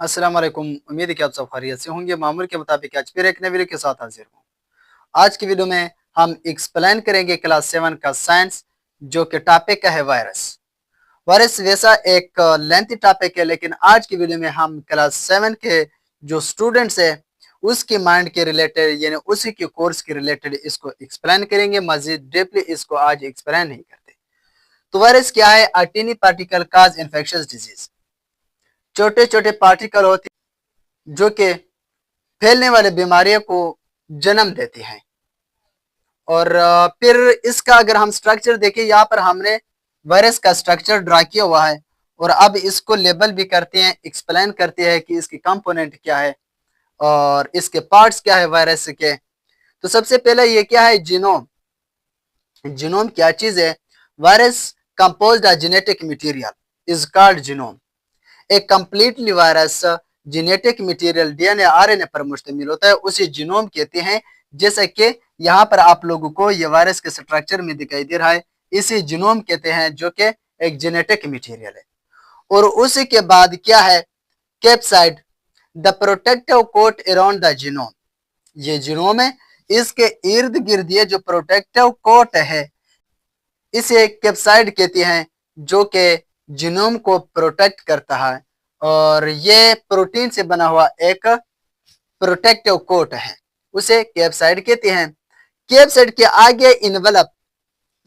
अस्सलाम वालेकुम। उम्मीद है कि आप सब खैरियत से होंगे। मामूल के मुताबिक आज फिर एक नई वीडियो के साथ हाजिर हूँ। आज की वीडियो में हम एक्सप्लेन करेंगे क्लास 7 का साइंस, जो कि टॉपिक है वायरस। वायरस वैसा एक लेंथी टॉपिक है, लेकिन आज की वीडियो में हम क्लास 7 के जो स्टूडेंट्स है उसके माइंड के रिलेटेड, यानी उसी के कोर्स के रिलेटेड इसको एक्सप्लेन करेंगे। मजीद डीपली इसको आज एक्सप्लेन नहीं करते। तो वायरस क्या है? अ टिनी पार्टिकल काज इन्फेक्शियस डिजीज। छोटे छोटे पार्टिकल होते जो कि फैलने वाले बीमारियों को जन्म देती हैं। और फिर इसका अगर हम स्ट्रक्चर देखें, यहाँ पर हमने वायरस का स्ट्रक्चर ड्रा किया हुआ है और अब इसको लेबल भी करते हैं, एक्सप्लेन करते हैं कि इसके कंपोनेंट क्या है और इसके पार्ट्स क्या है वायरस के। तो सबसे पहले ये क्या है? जीनोम। जीनोम क्या चीज है? Virus composed genetic material is called genome. एक completely virus genetic material DNA RNA पर मुश्तमिल होता है, उसे जीनोम कहते हैं। जैसा कि यहाँ पर आप लोगों को ये वायरस के स्ट्रक्चर में दिखाई दे रहा है, इसे जीनोम कहते हैं, जो कि एक जेनेटिक मटेरियल है। और उसी के बाद क्या है? Capsid, the protective coat around the genome. ये जीनोम है, इसके इर्द गिर्द ये जो प्रोटेक्टिव कोट है इसे कैप्साइड कहते हैं, जो कि जीनोम को प्रोटेक्ट करता है। और ये प्रोटीन से बना हुआ एक प्रोटेक्टिव कोट है, उसे कैप्साइड कहते हैं। कैप्साइड के आगे इनवलप,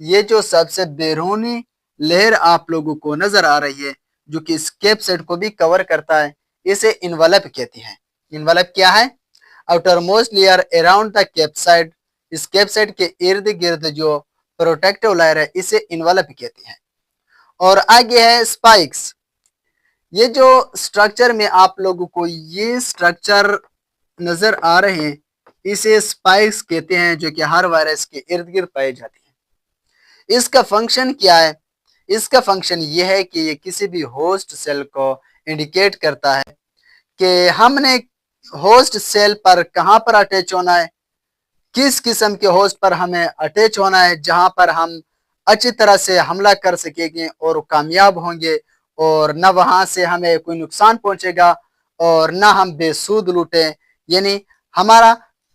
ये जो सबसे बैरूनी लेयर आप लोगों को नजर आ रही है, जो कि इस कैप्साइड को भी कवर करता है, इसे इनवलप कहते हैं। इनवलप क्या है? Outer most layer around the capsid. इस कैप्साइड के इर्द गिर्द जो प्रोटेक्टिव लेयर है, इसे इनवलप कहते हैं। और आगे है स्पाइक्स। ये जो स्ट्रक्चर में आप लोगों को ये स्ट्रक्चर नजर आ रहे हैं, इसे स्पाइक्स कहते हैं, जो कि हर वायरस के इर्द गिर्द पाए जाते हैं। इसका फंक्शन क्या है? इसका फंक्शन ये है कि ये किसी भी होस्ट सेल को इंडिकेट करता है कि हमने होस्ट सेल पर कहां पर अटैच होना है, किस किस्म के होस्ट पर हमें अटैच होना है, जहां पर हम अच्छी तरह से हमला कर सकेंगे और कामयाब होंगे, और न वहां से हमें कोई नुकसान पहुंचेगा और न हम बेसूद लूटे। यानी हमारा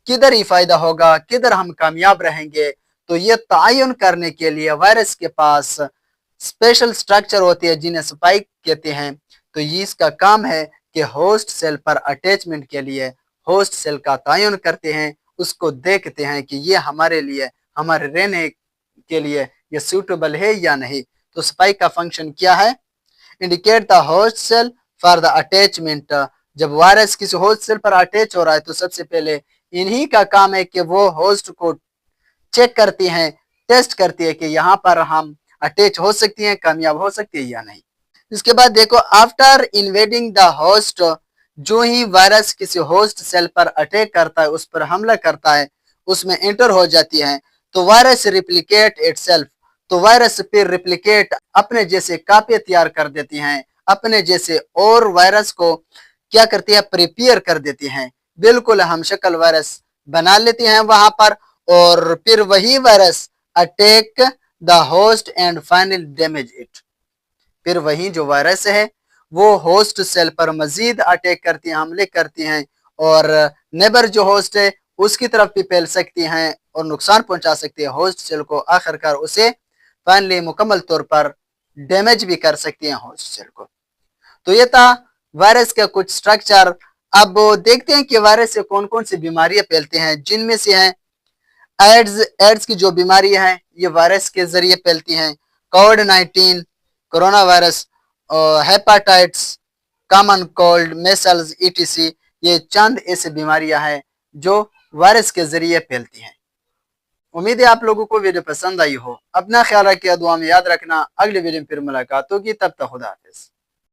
किधर ही फायदा होगा, किधर हम कामयाब रहेंगे। तो ये तयन करने के लिए वायरस के पास स्पेशल स्ट्रक्चर होती है, जिन्हें स्पाइक कहते हैं। तो ये इसका काम है कि होस्ट सेल पर अटैचमेंट के लिए होस्ट सेल का तयन करते हैं, उसको देखते हैं कि ये हमारे लिए, हमारे रहने के लिए ये सूटेबल है या नहीं। तो स्पाइक का फंक्शन क्या है? Indicate the host cell for the attachment. जब वायरस किसी होस्ट सेल पर अटैच हो रहा है, तो सबसे पहले इन्हीं का काम है कि वो होस्ट को चेक करती हैं, टेस्ट करती है कि यहाँ पर हम अटैच हो सकती हैं, कामयाब हो सकती है या नहीं। इसके बाद देखो, आफ्टर इन्वेडिंग द होस्ट, जो ही वायरस किसी होस्ट सेल पर अटैक करता है, उस पर हमला करता है, उसमें एंटर हो जाती है, तो वायरस रिप्लिकेट इटसेल्फ। तो वायरस फिर रिप्लिकेट अपने जैसे कापी तैयार कर देती हैं, अपने जैसे और वायरस को क्या करती है? प्रिपेयर कर देती हैं, बिल्कुल हम शक्ल वायरस बना लेती हैं वहां पर। और फिर वही virus attack the host and final damage it. फिर वही जो वायरस है वो होस्ट सेल पर मजीद अटैक करती हैं, हमले करती हैं, और नेबर जो होस्ट है उसकी तरफ भी फैल सकती हैं और नुकसान पहुंचा सकती है होस्ट सेल को। आखिरकार उसे फाइनली मुकम्मल तौर पर डैमेज भी कर सकती हैं होस्ट सेल को। तो ये था वायरस का कुछ स्ट्रक्चर। अब देखते हैं कि वायरस से कौन कौन सी बीमारियां फैलती हैं, जिनमें से हैं एड्स। एड्स की जो बीमारी है ये वायरस के जरिए फैलती हैं। कोविड-19, corona virus, hepatitis, common cold, measles, ETC, ये चंद ऐसी बीमारियां हैं जो वायरस के जरिए फैलती हैं। उम्मीद है आप लोगों को वीडियो पसंद आई हो। अपना ख्याल रखिए, दुआ में याद रखना। अगले वीडियो में फिर मुलाकात होगी, तब तक खुदा हाफिज।